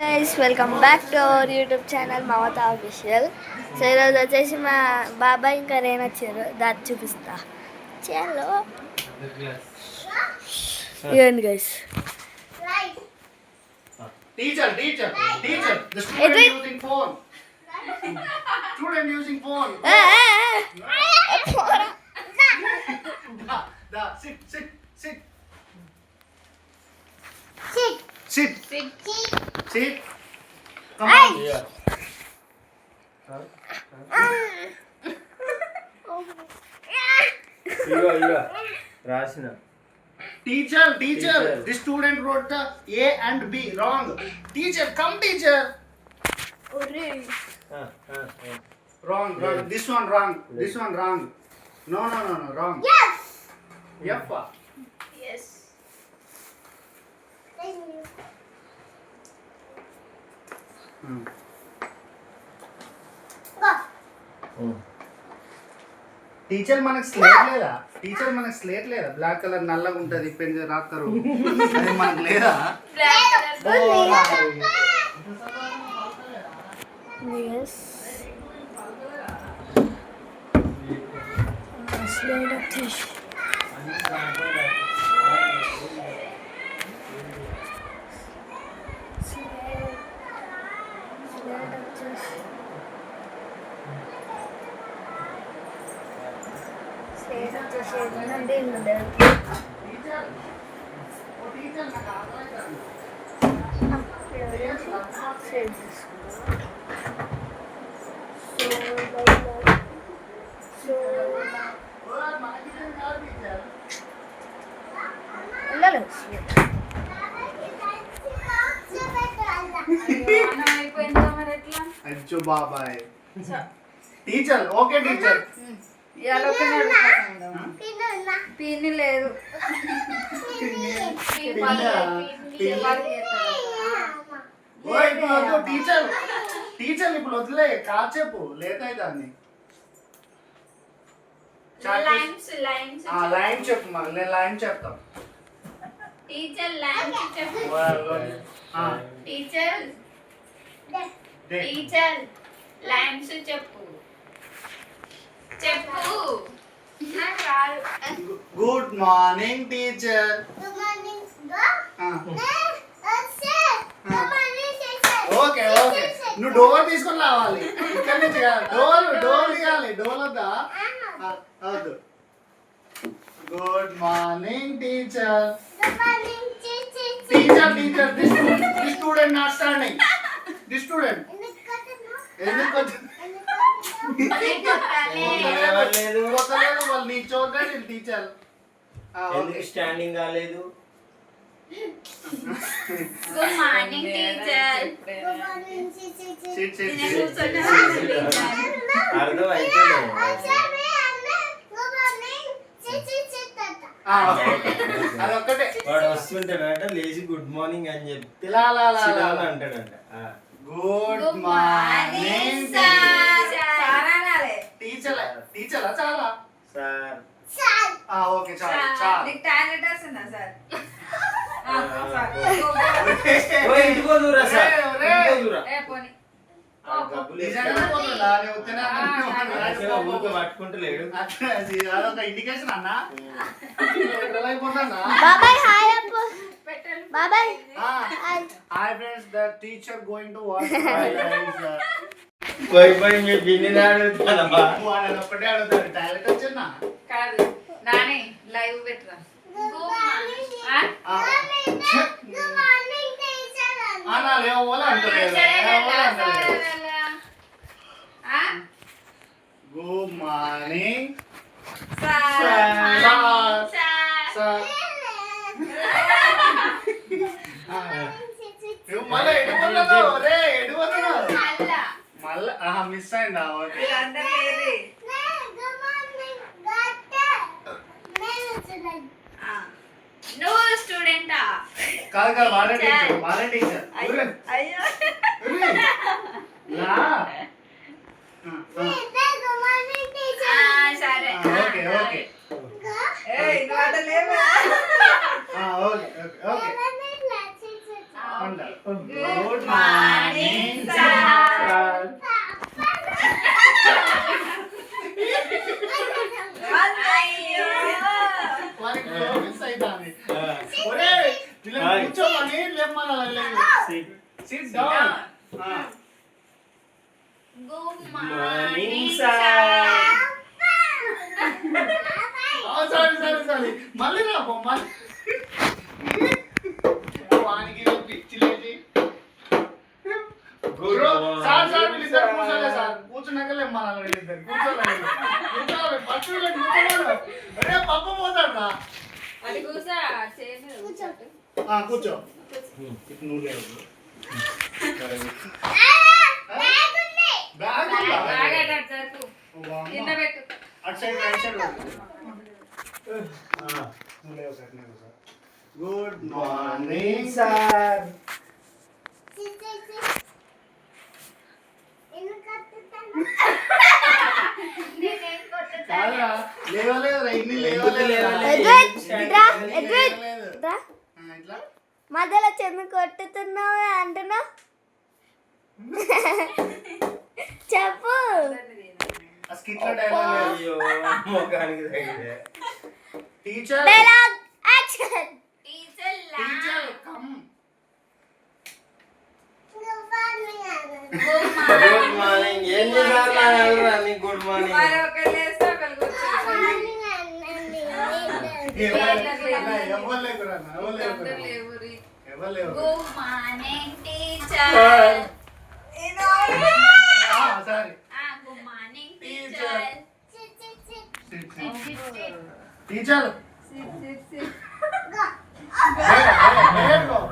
Guys welcome back to our YouTube channel Mamata official. So ఈరోజు వచ్చేసి మా బాబాయ్ ఇంకా రేణు వచ్చారు, దాచి చూపిస్తా. చలో ఇవ్వండి guys. Teacher. The student using phone. Student using phone. Sit. Come on. Yeah. Rasina. Teacher. The student wrote the A and B wrong. Teacher, come teacher. Wrong. This one wrong. No, wrong. Yes. F. Yes. Teacher మనకు slate లేదా black colour నల్లగా ఉంటది pen రాస్తారు అది మనకు లేదా Yes. Slide up this. అచ్చో బాబాయ్ teacher okay teacher పిన్ని లేదు టీచర్ ఇప్పుడు వదిలే కాసేపు లేట్ అవుతుంది లైన్ చెప్పు మా నేను లైన్ చెప్తాం టీచర్ లైన్స్ చెప్పు టీచర్ లైన్స్ చెప్పు గుడ్ మార్నింగ్ టీచర్ ఓకే నువ్వు డోర్ తీసుకొని రావాలి ఇక్కడ నుంచి డోర్ తీయాలి డోర్ వద్దా వద్దు good morning teacher the student not standing the student ఎందుకు వాళ్ళు నీ చూడండి టీచర్ స్టాండింగ్ కాలేదు. గుడ్ మార్నింగ్ టీచర్ అర్థం అయితే అదొక్కటే వాడు వస్తుంటాడంట లేచి గుడ్ మార్నింగ్ అని చెప్తే అంటాడంట. గుడ్ మార్నింగ్ టీచర్ చాలా సార్ ఓకే చాలా ఇంటికో దూరా సార్ పట్టుకుంటలేడు. అదొక ఇండికేషన్ అన్న బాబాయ్ hi friends the teacher going to watch పోయి మీ బిన్ని అడుగుతానమ్మా. ఒక్కటే అడుగుతాడు టాయిలెట్ వచ్చిందా కాదు నాని లైవ్ పెట్టరా గుడ్ మార్నింగ్ మళ్ళా మిస్ అయిందా నువ్వు స్టూడెంటా కాదు వాళ్ళ టీచర్ అయ్యో సరే okay good morning Sit down. Good morning morning, sir. Sorry మళ్ళీ రా బొమ్మ వానికి పిచ్చి లేచి సార్ సార్ వీళ్ళిద్దరు కూర్చోలే సార్ కూర్చున్నాకలే మన వీళ్ళిద్దరు కూర్చోలే కూర్చోలే అరే పప్ప పోతాడు రా అది కూసా కూర్చో కూర్చో ఇప్పుడు నువ్వు లేవు బ్యాగ్ కింద పెట్టు అటు సైడ్ రైట్ సైడ్ నువ్వు లేవు సార్ నేను సార్ గుడ్ మార్నింగ్ సార్ కాదురా లేవలేదురా ఇన్ని లేవలేదు ఇట్లా మధ్యలో చెందు కొట్టుతున్నావు అంటున్నావు చెప్పు ఆ స్కిట్ లో డైలాగ్ అయ్యో మొఖానికి తగిలే. Teacher dialogue action teacher teacher come good morning. ఏం చేశారు నాన్న? నీకు గుడ్ మార్నింగ్. మరొకరు లేస్తే ఒకరు కూర్చోవాలి. ఎవరు లేకురా లేవు రీ. ఎవరు లేవు Good morning, teacher. Sorry Good morning, teacher. Teacher Sit.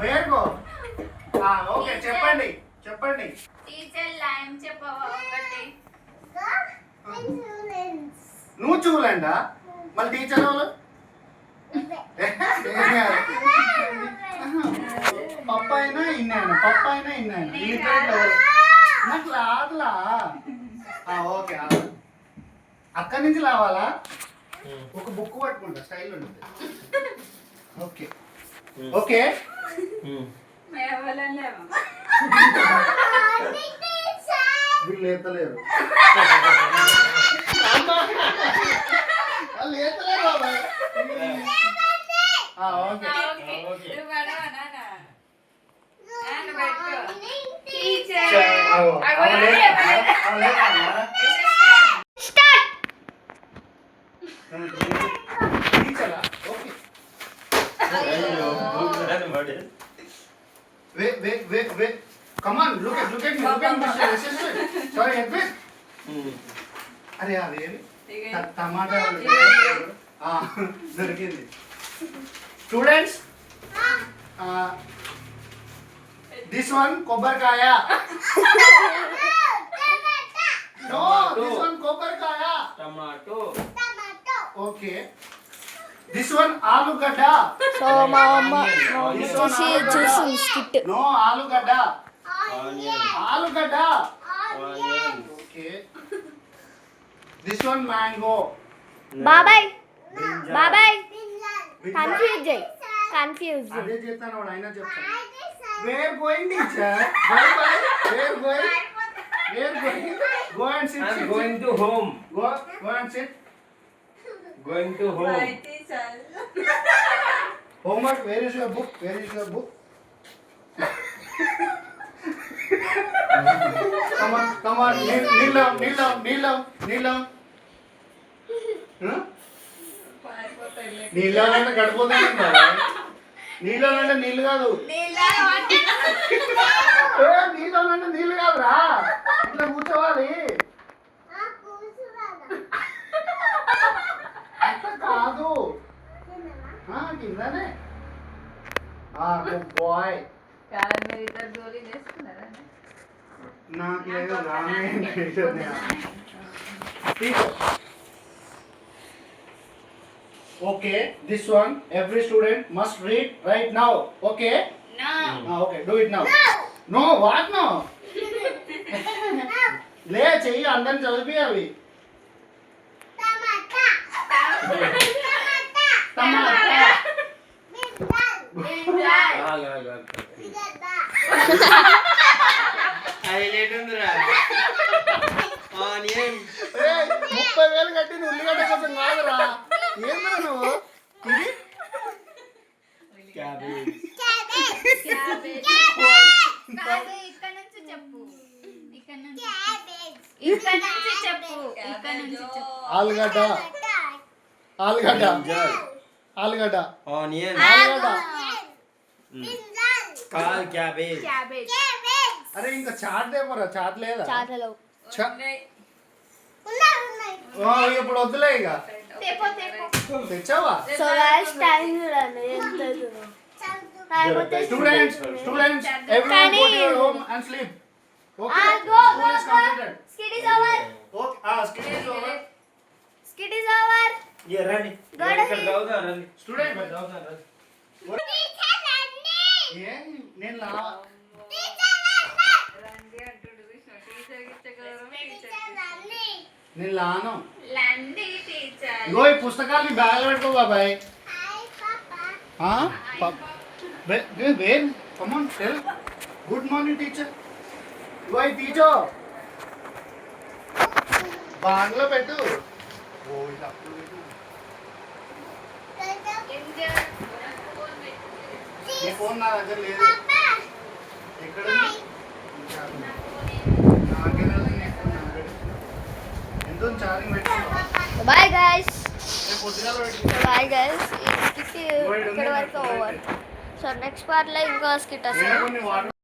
వేర్గో ఓకే చెప్పండి Teacher, lime చెప్పవా ఒకటి? నువ్వు చూడండా మళ్ళీ టీచర్ వాళ్ళు పప్ప అయినా ఇన్నైనా నాకు రాదులా ఓకే అక్కడి నుంచి రావాలా ఒక బుక్ పట్టుకుంటా స్టైల్ ఉంటుంది ఓకే ఓకే మేవలం లేవా? వీళ్ళు లేతలేరు వాళ్ళు లేతలేరు బాబాయ్ ఓకే ఓకే. నువ్వు పడవా నాన్న? నువ్వు పెట్టుకో. Teacher. టీచరా ఓకే అయ్యో మొఖాన్ని పడే. Wait. Come on, look at me, Mr. Assistant. Sorry, Edwin. అరే అదేమి టమాటా దొరికింది స్టూడెంట్స్ దిస్ వన్ కొబ్బరికాయ నో దిస్ వన్ కొబ్బరికాయ టమాటో. ఓకే దిస్ వన్ ఆలుగడ్డ సో మా అమ్మ వచ్చేసి చూసింది స్కిట్ నో ఆలుగడ్డ ఆనియన్. ఆలుగడ్డ onion. Okay this one mango బాబాయ్ బ్రింజాల్. బాబాయ్ కన్ఫ్యూజ్ అదే చెప్తాను వాడు అయినా చెప్తాను where going teacher where going go and sit I'm going to home. Go and sit Going to home. My teacher. homework where is your book come on kneel down huh నీళ్ళు అంటే గడిపోతుంది నీళ్ళు అంటే నీళ్ళు కాదు నీళ్ళు అంటే నీళ్ళు కాదురా ఇట్లా కూర్చోవాలి అట్లా కాదు కిందనే గుడ్ బాయ్ కాదు మీరు ఇద్దరు గోళీలు వేసుకున్నారా? నాకు లేదు రామే Okay, this one every student must read right now. Okay? No. Okay, do it now. No, what no? లే చెయ్యి అందరిని చదివి టమాటా హైలైట్ ఉందిరా. ఆనియన్. 30,000 కట్టింది ఉల్లిగడ్డ కోసం కాదురా ఏంద్రా నువ్వు ఇది క్యాబేజ్. Cabbage. ఇక్కడ నుంచి చెప్పు, ఇక్కడ నుంచి చెప్పు. ఆలుగడ్డ ఆలుగడ్డ ఆలుగడ్డ ఆనియన్ ఆలుగడ్డ కాల్ క్యాబేజ్ క్యాబేజ్. అరే ఇంకా చాట్ దేపరా చాట్ లేదా చాటలో ఇప్పుడు వద్దులే ఇక తేపో, తేపో. తెచ్చావా సో గైస్ టైం చూడండి ఎంత అవుతుందో. టైం వచ్చేసి స్టూడెంట్స్ everyone కానీ- go to your home and sleep. Okay? go, School is completed. skit is over. Okay, skit is over. Skit is over. ఏ రండి Go ఇక్కడ ahead. చదువుదాం రండి Student, చదువుదాం రండి ఏం నేను లా రండి అంటుండు చూసినావా? టీచర్ గిచ్చ గౌరవం, టీచర్. నేను లాను లండి టీచర్. ఇగో ఈ పుస్తకాలు నీ బ్యాగ్ పెట్టుకో బాబాయ్ వేన్ come on tell good morning teacher ఇగో ఈ టీచర్ బ్యాగ్లో పెట్టు ఓ ఇది అప్పుడు పెట్టు నీ ఫోన్ నా దగ్గర లేదు ఎక్కడ ఉంది? నాకే లేదు, నీ ఫోన్ నా దగ్గర. ఎంత ఛార్జింగ్ పెట్టుకో Bye guys. రేపు పొద్దుగాల పెట్టు Bye guys. ఈ skit ఇక్కడ వరకు ఓవర్. సో నెక్స్ట్ పార్ట్ లో ఇంకో skit వస్తుంది. కొన్ని వాటర్